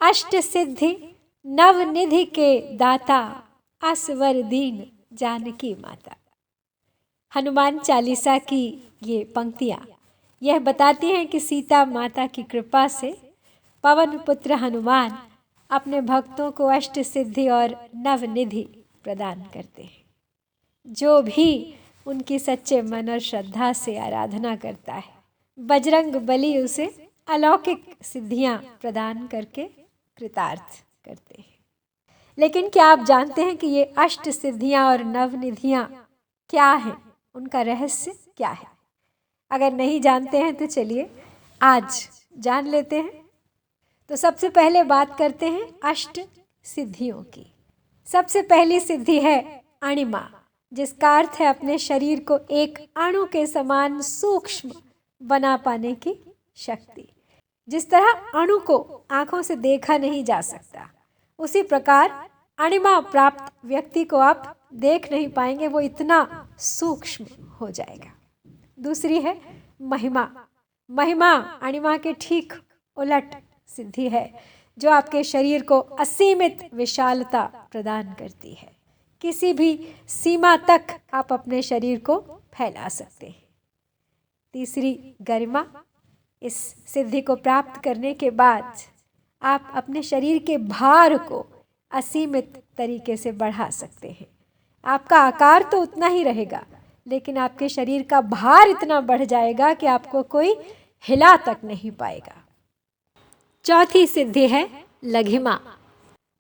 अष्ट सिद्धि नवनिधि के दाता, असवर दीन जानकी माता। हनुमान चालीसा की ये पंक्तियाँ यह बताती हैं कि सीता माता की कृपा से पवन पुत्र हनुमान अपने भक्तों को अष्ट सिद्धि और नवनिधि प्रदान करते हैं। जो भी उनकी सच्चे मन और श्रद्धा से आराधना करता है, बजरंग बली उसे अलौकिक सिद्धियां प्रदान करके कृतार्थ करते हैं। लेकिन क्या आप जानते हैं कि ये अष्ट सिद्धियां और नवनिधियां क्या हैं? उनका रहस्य क्या है? अगर नहीं जानते हैं तो चलिए आज जान लेते हैं। तो सबसे पहले बात करते हैं अष्ट सिद्धियों की। सबसे पहली सिद्धि है अणिमा, जिसका अर्थ है अपने शरीर को एक अणु के समान सूक्ष्म बना पाने की शक्ति। जिस तरह अणु को आंखों से देखा नहीं जा सकता, उसी प्रकार अणिमा प्राप्त व्यक्ति को आप देख नहीं पाएंगे, वो इतना सूक्ष्म हो जाएगा। दूसरी है महिमा। महिमा अणिमा के ठीक उलट सिद्धि है, जो आपके शरीर को असीमित विशालता प्रदान करती है। किसी भी सीमा तक आप अपने शरीर को फैला सकते हैं। तीसरी गरिमा। इस सिद्धि को प्राप्त करने के बाद आप अपने शरीर के भार को असीमित तरीके से बढ़ा सकते हैं। आपका आकार तो उतना ही रहेगा, लेकिन आपके शरीर का भार इतना बढ़ जाएगा कि आपको कोई हिला तक नहीं पाएगा। चौथी सिद्धि है लघिमा।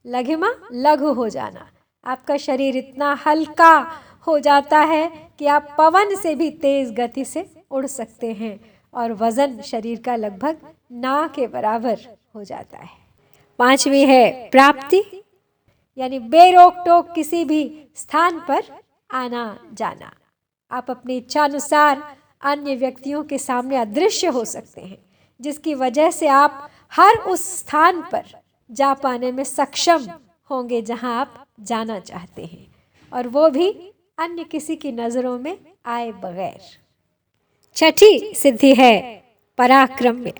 लघिमा लघु हो जाना। आपका शरीर इतना हल्का हो जाता है कि आप पवन से भी तेज गति से उड़ सकते हैं और वजन शरीर का लगभग ना के बराबर हो जाता है। पांचवी है प्राप्ति, यानी बेरोक टोक किसी भी स्थान पर आना जाना। आप अपनी इच्छानुसार अन्य व्यक्तियों के सामने अदृश्य हो सकते हैं, जिसकी वजह से आप हर उस स्थान पर जा पाने में सक्षम होंगे जहां आप जाना चाहते हैं, और वो भी अन्य किसी की नजरों में आए बगैर। छठी सिद्धि है पराक्रम्य।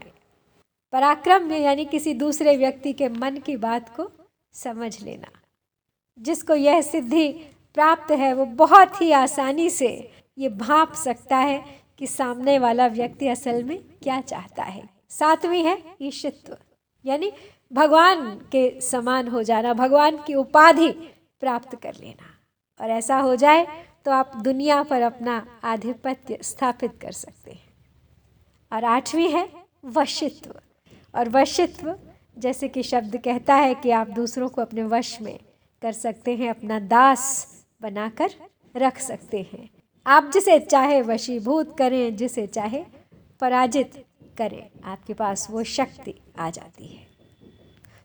पराक्रम्य यानी किसी दूसरे व्यक्ति के मन की बात को समझ लेना। जिसको यह सिद्धि प्राप्त है वो बहुत ही आसानी से ये भांप सकता है कि सामने वाला व्यक्ति असल में क्या चाहता है। सातवीं है ईशित्व, यानी भगवान के समान हो जाना, भगवान की उपाधि प्राप्त कर लेना। और ऐसा हो जाए तो आप दुनिया पर अपना आधिपत्य स्थापित कर सकते हैं। और आठवीं है वशित्व। और वशित्व जैसे कि शब्द कहता है कि आप दूसरों को अपने वश में कर सकते हैं, अपना दास बनाकर रख सकते हैं। आप जिसे चाहे वशीभूत करें, जिसे चाहे पराजित करें, आपके पास वो शक्ति आ जाती है।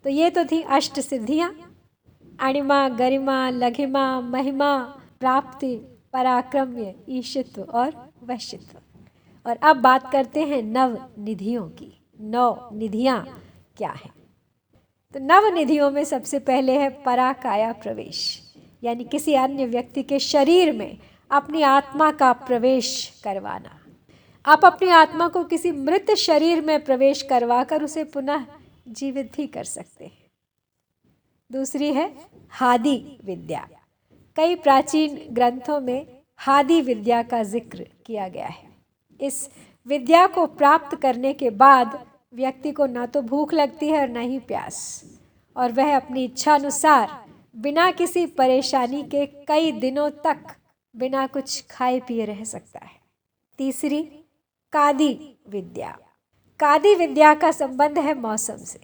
तो ये तो थी अष्ट सिद्धियाँ: अणिमा, गरिमा, लघिमा, महिमा, प्राप्ति, पराक्रम्य, ईशित्व और वशित्व। और अब बात करते हैं नव निधियों की। नौ निधियाँ क्या हैं? तो नव निधियों में सबसे पहले है पराकाया प्रवेश, यानी किसी अन्य व्यक्ति के शरीर में अपनी आत्मा का प्रवेश करवाना। आप अपनी आत्मा को किसी मृत शरीर में प्रवेश करवाकर उसे पुनः जीवित भी कर सकते हैं। दूसरी है हादि विद्या। कई प्राचीन ग्रंथों में हादि विद्या का जिक्र किया गया है। इस विद्या को प्राप्त करने के बाद व्यक्ति को ना तो भूख लगती है और ना ही प्यास, और वह अपनी इच्छानुसार बिना किसी परेशानी के कई दिनों तक बिना कुछ खाए पिए रह सकता है। तीसरी कादी विद्या। कादी विद्या का संबंध है मौसम से।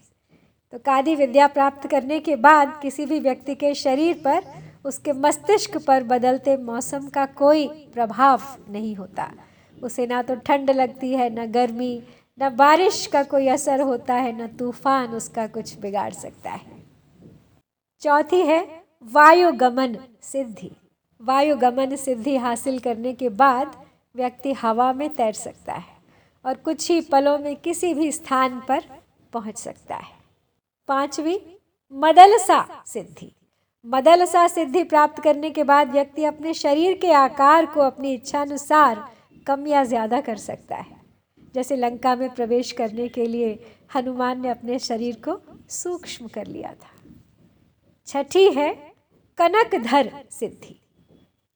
तो कादी विद्या प्राप्त करने के बाद किसी भी व्यक्ति के शरीर पर, उसके मस्तिष्क पर बदलते मौसम का कोई प्रभाव नहीं होता। उसे ना तो ठंड लगती है, न गर्मी, न बारिश का कोई असर होता है, न तूफान उसका कुछ बिगाड़ सकता है। चौथी है वायुगमन सिद्धि। वायुगमन सिद्धि हासिल करने के बाद व्यक्ति हवा में तैर सकता है और कुछ ही पलों में किसी भी स्थान पर पहुंच सकता है। पांचवी मदलसा सिद्धि। मदलसा सिद्धि प्राप्त करने के बाद व्यक्ति अपने शरीर के आकार को अपनी इच्छानुसार कम या ज़्यादा कर सकता है। जैसे लंका में प्रवेश करने के लिए हनुमान ने अपने शरीर को सूक्ष्म कर लिया था। छठी है कनकधर सिद्धि।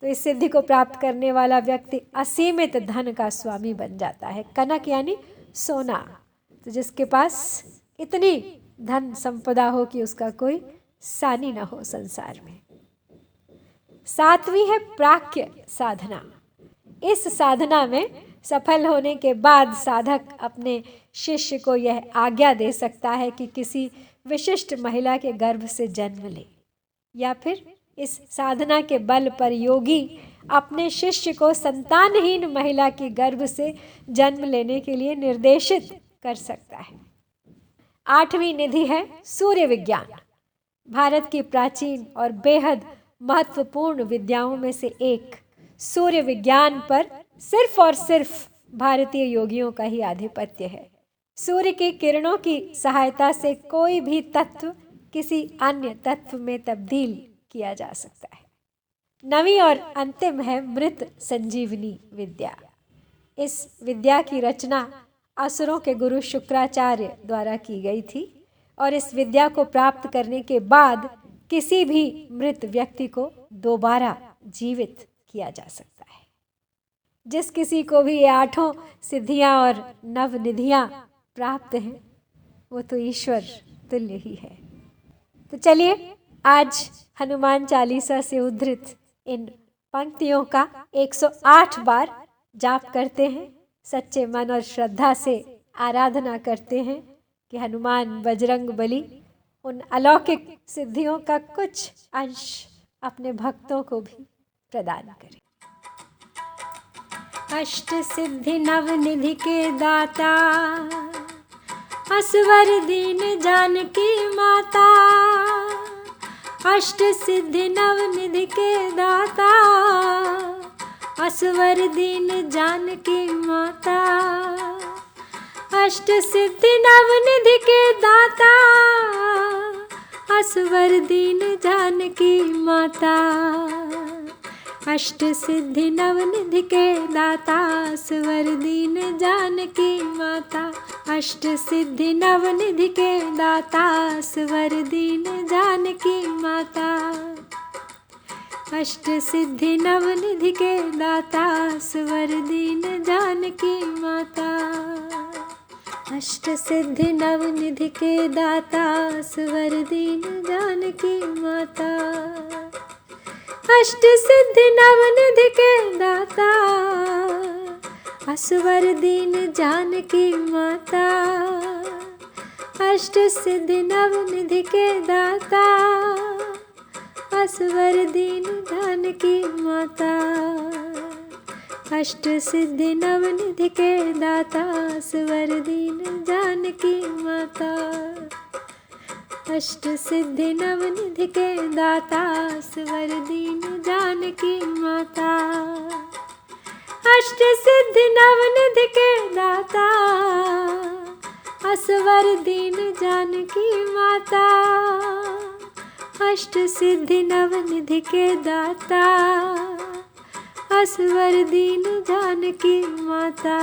तो इस सिद्धि को प्राप्त करने वाला व्यक्ति असीमित धन का स्वामी बन जाता है। कनक यानी सोना, तो जिसके पास इतनी धन संपदा हो कि उसका कोई सानी ना हो संसार में। सातवीं है प्राक्य साधना। इस साधना में सफल होने के बाद साधक अपने शिष्य को यह आज्ञा दे सकता है कि किसी विशिष्ट महिला के गर्भ से जन्म ले, या फिर इस साधना के बल पर योगी अपने शिष्य को संतानहीन महिला के गर्भ से जन्म लेने के लिए निर्देशित कर सकता है। आठवीं निधि है सूर्य विज्ञान। भारत की प्राचीन और बेहद महत्वपूर्ण विद्याओं में से एक सूर्य विज्ञान पर सिर्फ और सिर्फ भारतीय योगियों का ही आधिपत्य है। सूर्य की किरणों की सहायता से कोई भी तत्व किसी अन्य तत्व में तब्दील किया जा सकता है। नवीं और अंतिम है मृत संजीवनी विद्या। इस विद्या की रचना असुरों के गुरु शुक्राचार्य द्वारा की गई थी और इस विद्या को प्राप्त करने के बाद किसी भी मृत व्यक्ति को दोबारा जीवित किया जा सकता है। जिस किसी को भी ये आठों सिद्धियां और नवनिधियां प्राप्त हैं वो तो ईश्वर तुल्य ही है। तो चलिए आज हनुमान चालीसा से उद्धृत इन पंक्तियों का 108 बार जाप करते हैं। सच्चे मन और श्रद्धा से आराधना करते हैं कि हनुमान बजरंग बली उन अलौकिक सिद्धियों का कुछ अंश अपने भक्तों को भी प्रदान करें। अष्ट सिद्धि नवनिधि के दाता, असवर दीन जानकी माता। अष्ट सिद्धि नवनिधि के दाता, असवर दीन जानकी माता। अष्ट सिद्धि नवनिधि के दाता, असवर दीन जानकी माता। अष्ट सिद्धि नवनिधि के दाता, असवर दीन जानकी माता। अष्ट सिद्धि नवनिधि के दाता, असवर दीन जानकी माता। अष्ट सिद्धि नवनिधि के दाता, असवर दीन जानकी माता। अष्ट सिद्धि नवनिधि के दाता, असवर दीन जानकी माता। अष्ट सिद्धि नवनिधि के दाता, असवर दीन जानकी माता। अष्ट सिद्धि नवनिधि के दाता, असवर दीन जानकी माता। अष्ट सिद्धि नवनिधि के दाता, असवर दीन जानकी माता। अष्ट सिद्धि नवनिधि के दाता, असवर दीन जानकी माता। अष्ट सिद्धि नवनिधि के दाता, असवर दीन जानकी माता। अष्ट सिद्धि नवनिधि के दाता, असवर दीन जानकी माता। अष्ट सिद्धि नवनिधि के दाता, असवर दीन जानकी माता।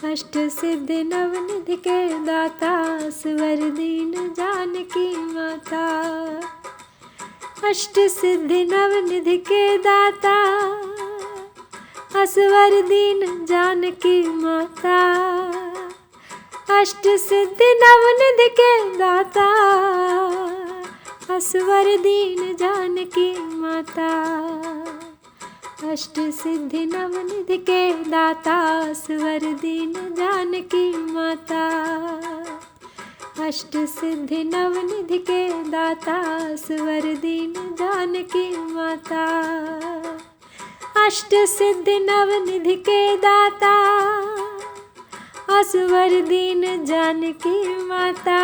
अष्ट सिद्धि नवनिधि के दाता, असवर दीन जानकी माता। अष्ट सिद्धि नवनिधि के दाता, असवर दीन जानकी माता। अष्ट सिद्धि नवनिधि के दाता, असवर दीन जानकी माता। अष्ट सिद्धि नवनिधि के दाता, असवर दीन जानकी माता। अष्ट सिद्धि नवनिधि के दाता, असवर दीन जानकी माता।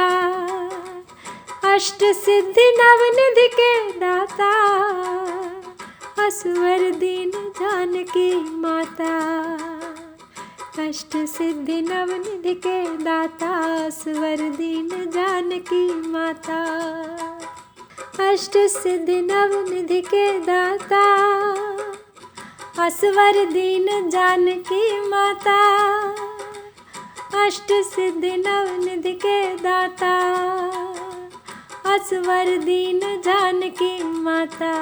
अष्ट सिद्धि नवनिधि के दाता, असवर दीन जानकी माता। अष्ट सिद्धि नवनिधि के दाता, असवर दीन जानकी माता। अष्ट सिद्धि नवनिधि के दाता, असवर दीन जानकी माता। अष्ट सिद्धि नवनिधि के दाता असवर दीन जानकी माता।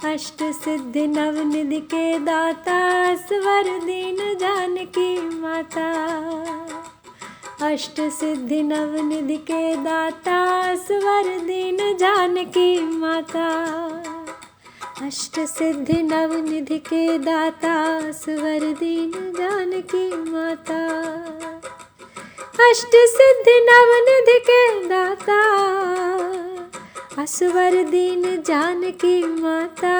अष्ट सिद्धि नवनिधि के दाता असवर दीन जानकी माता। अष्ट सिद्धि नवनिधि के दाता असवर दीन जानकी माता। अष्ट सिद्धि नवनिधि के दाता असवर दीन जानकी माता। अष्ट सिद्धि नवनिधि के दाता असवर दीन जानकी माता।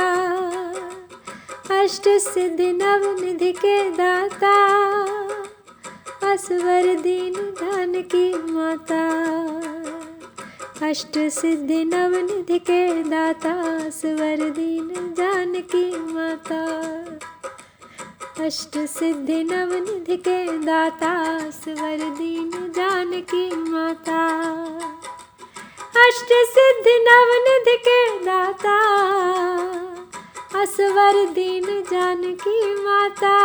अष्ट सिद्धि नवनिधि के दाता असवर दीन जानकी माता। अष्ट सिद्धि नवनिधि के दाता असवर दीन जानकी माता। अष्ट सिद्धि नवनिधि के दाता असवर दीन जानकी माता। अष्ट सिद्धि नवनिधि के दाता असवर दीन जानकी माता।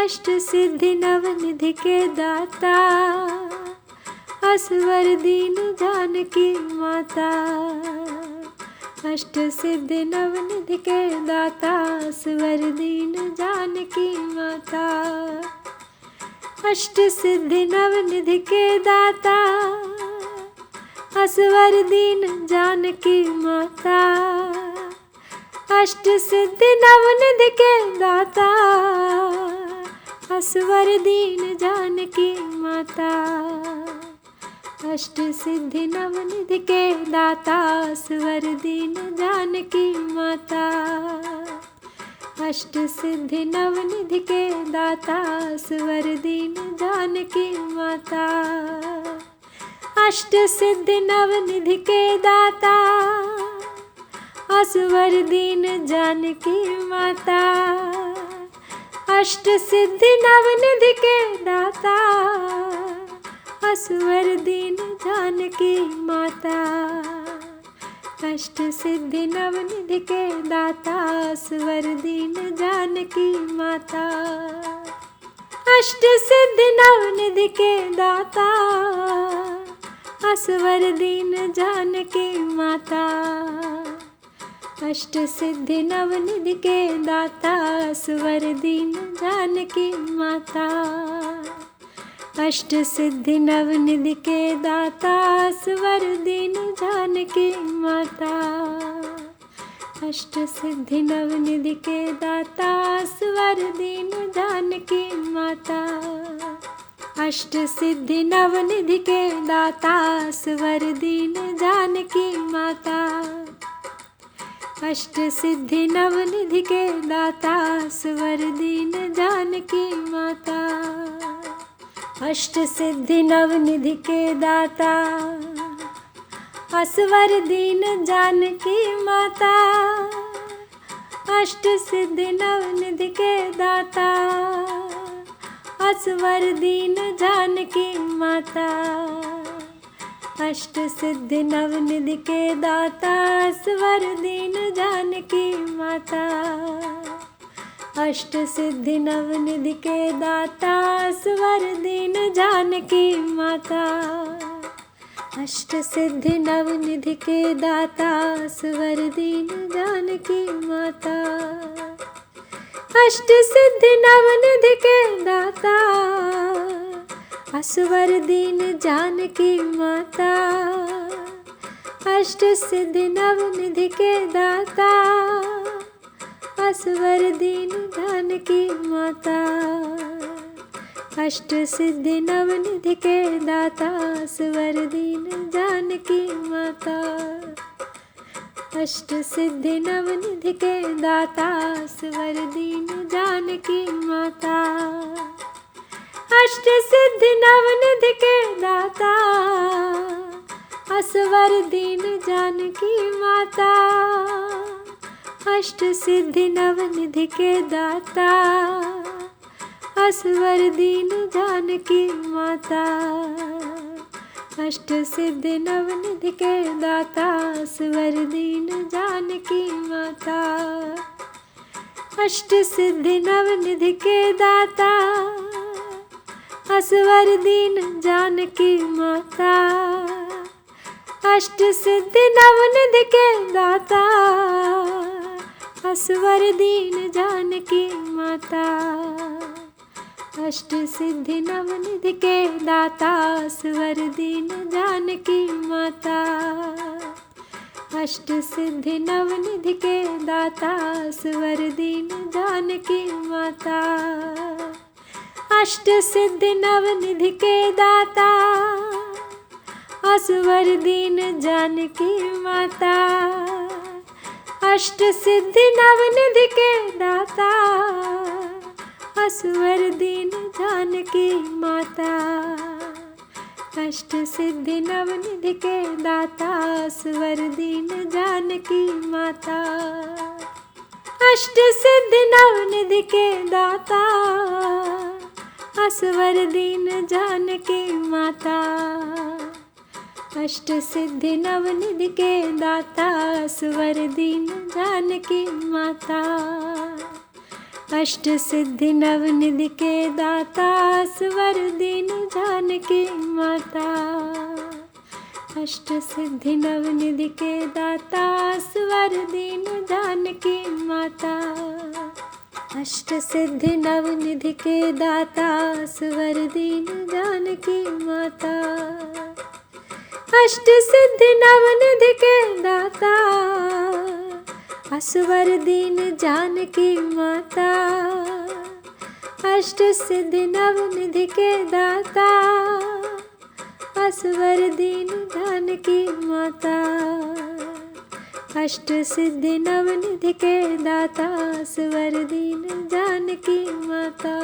अष्ट सिद्धि नवनिधि के दाता असवर दीन जानकी माता। अष्ट सिद्धि नवनिधि के दाता असवर दीन जानकी माता। अष्ट सिद्धि नवनिधि के दाता असवर दीन जानकी माता। अष्ट सिद्धि नवनिधि के दाता असवर दीन जानकी माता। अष्ट सिद्धि नवनिधि के दाता असवर दीन जानकी माता। अष्ट सिद्धि नवनिधि के दाता असवर दीन जानकी माता। अष्ट सिद्धि नवनिधि के दाता असवर दीन जानकी माता। अष्ट सिद्धि नवनिधि के दाता असवर दीन जानकी माता। अष्ट सिद्धि नवनिधि के दाता असवर दीन जानकी माता। अष्ट सिद्धि नवनिधि के दाता असवर दीन जानकी माता। अष्ट सिद्धि नवनिधि के दाता असवर दीन जानकी माता। अष्ट सिद्धि नवनिधि के दाता असवर दीन जानकी माता। अष्ट सिद्धि नवनिधि के दाता असवर दीन जानकी माता। अष्ट सिद्धि नवनिधि के दाता असवर दीन जानकी माता। अष्ट सिद्धि नवनिधि के दाता असवर दीन जानकी माता। अष्ट सिद्धि नवनिधि के दाता असवर दीन जानकी माता। अष्ट सिद्धि नवनिधि के दाता असवर दीन जानकी माता। अष्ट सिद्धि नवनिधि के दाता असवर दीन जानकी माता। अष्ट सिद्धि नवनिधि के दाता असवर दीन जानकी माता। अष्ट सिद्धि नवनिधि के दाता असवर दीन जानकी माता। अष्ट सिद्धि नवनिधि के दाता असवर दीन जानकी माता। अष्ट सिद्धि नवनिधि के दाता असवर दीन जानकी माता। अष्ट सिद्धि नवनिधि के दाता असवर दीन जानकी माता। अष्ट सिद्धि नवनिधि के दाता असवर दीन जानकी माता। अष्ट सिद्धि नवनिधि के दाता असवर दीन जानकी माता। अष्ट सिद्धि नवनिधि के दाता असवर दीन जानकी माता। अष्ट सिद्धि नवनिधि के दाता असवर दीन जानकी माता। अष्ट सिद्धि नवनिधि के दाता असवर दीन जानकी माता, अष्ट सिद्धि नवनिधि के दाता, असवर दीन जानकी माता, अष्ट सिद्धि नवनिधि के दाता, असवर दीन जानकी माता, अष्ट सिद्धि नवनिधि के दाता, असवर दीन जानकी माता, अष्ट सिद्धि नवनिधि के दाता, असवर दीन जानकी माता, अष्ट सिद्धि नवनिधि के दाता, असवर दीन जानकी माता, अष्ट सिद्धि नवनिधि के दाता, असवर दीन जानकी माता, अष्ट सिद्धि नवनिधि के दाता, असवर दीन जानकी माता, अष्ट सिद्धि नवनिधि के दाता, असवर दीन जानकी माता, अष्ट सिद्धि नवनिधि के दाता, असवर दीन जानकी माता, अष्ट सिद्धि नवनिधि के दाता, असवर दीन जानकी माता, अष्ट सिद्धि नवनिधि के दाता, असवर दीन जानकी माता, अष्ट सिद्धि नवनिधि के दाता, असवर दीन जानकी माता, अष्ट सिद्धि नवनिधि के दाता, असवर दीन जानकी माता, अष्ट सिद्धि नवनिधि के दाता, असवर दीन जानकी माता,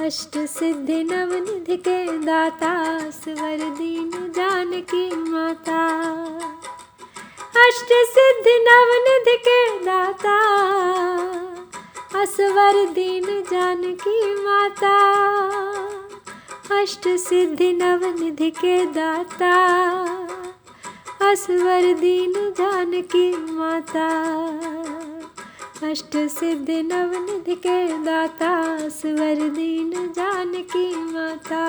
अष्ट सिद्धि नवनिधि के दाता, असवर दीन जानकी माता, अष्ट सिद्धि नवनिधि के दाता, असवर दीन जानकी माता, अष्ट सिद्धि नवनिधि के दाता, असवर दीन जानकी माता, अष्ट सिद्धि नवनिधि के दाता, असवर दीन जानकी माता,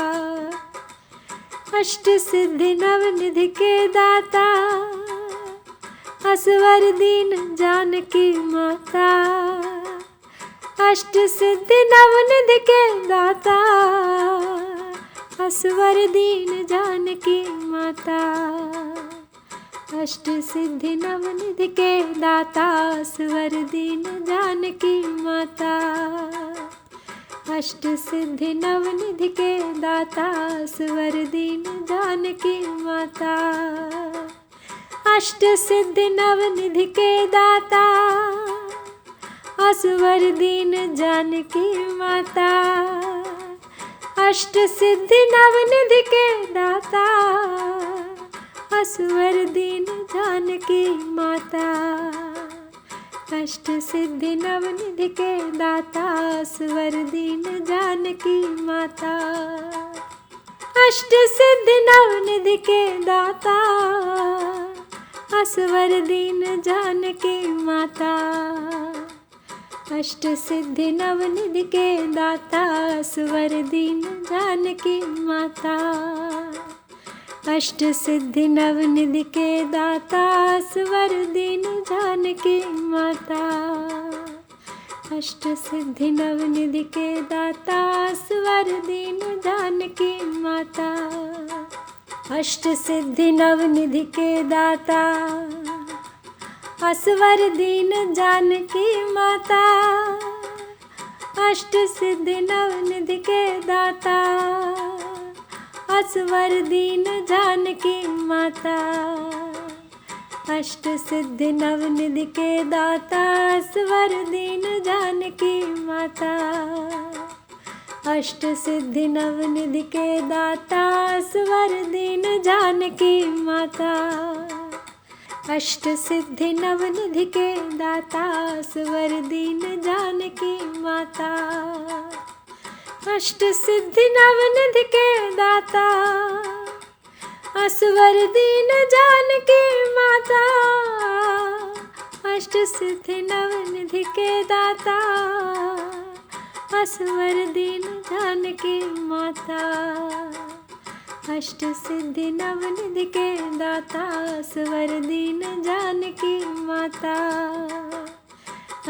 अष्ट सिद्धि नवनिधि के दाता, असवर दीन जानकी माता, अष्ट सिद्धि नवनिधि के दाता, असवर दीन जानकी माता, अष्ट सिद्धि नवनिधि के दाता, असवर दीन जानकी माता, अष्ट सिद्धि नवनिधि के दाता, असवर दीन जानकी माता, अष्ट सिद्धि नवनिधि के दाता, असवर दीन जानकी माता, अष्ट सिद्धि नवनिधि के दाता, असवर दीन जानकी माता, अष्ट सिद्धि नवनिधि के दाता, असवर दीन जानकी माता, अष्ट सिद्धि नवनिधि के दाता, असवर दीन जानकी माता, अष्ट सिद्धि नवनिधि के दाता, असवर दीन जानकी माता, अष्ट सिद्धि नवनिधि के दाता, असवर दीन जानकी माता, अष्ट सिद्धि नवनिधि के दाता, असवर दीन जानकी माता, अष्ट सिद्धि नवनिधि के दाता, असवर दीन जानकी माता, अष्ट सिद्धि नवनिधि के दाता, असवर दीन जानकी माता, अष्ट सिद्धि नवनिधि के दाता, असवर दीन जानकी माता, अष्ट सिद्धि नवनिधि के दाता, असवर दीन जानकी माता, अष्ट सिद्धि नवनिधि के दाता, असवर दीन जानकी माता, अष्ट सिद्धि नवनिधि के दाता, असवर दीन जानकी माता, अष्ट सिद्धि नवनिधि के दाता, असवर दीन जानकी माता। अष्ट सिद्धि नवनिधि के दाता असवर दीन जानकी माता।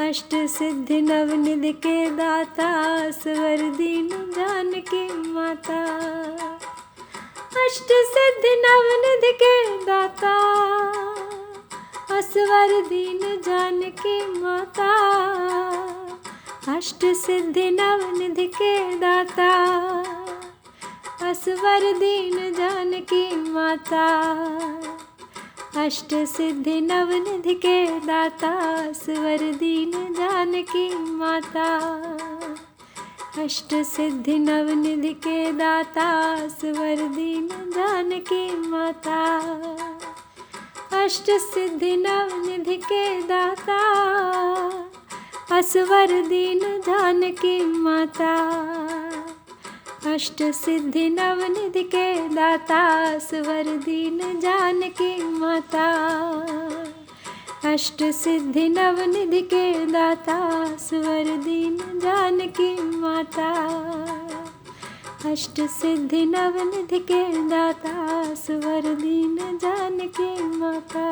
अष्ट सिद्धि नवनिधि के दाता असवर दीन जानकी माता। अष्ट सिद्धि नवनिधि के दाता असवर दीन जानकी माता। अष्ट सिद्धि नवनिधि के दाता असवर दीन जानकी माता। अष्ट सिद्धि नवनिधि के दाता असवर दीन जानकी माता। अष्ट सिद्धि नवनिधि के दाता असवर दीन जानकी माता। अष्ट सिद्धि नवनिधि के दाता असवर दीन जानकी माता। अष्ट सिद्धि नवनिधि के दाता असवर दीन जानकी माता। अष्ट सिद्धि नवनिधि के दाता असवर दीन जानकी माता। अष्ट सिद्धि नवनिधि के दाता असवर दीन जानकी माता।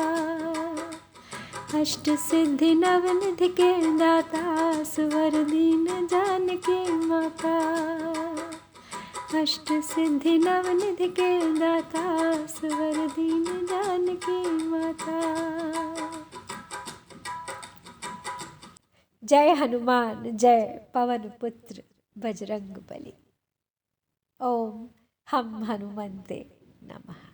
अष्ट सिद्धि नवनिधि के दाता असवर दीन जानकी माता। अष्ट सिद्धि नवनिधि के दाता असवर दीन जानकी माता। जय हनुमान जय पवन पुत्र बजरंग बली। ओम हम हनुमते नमः।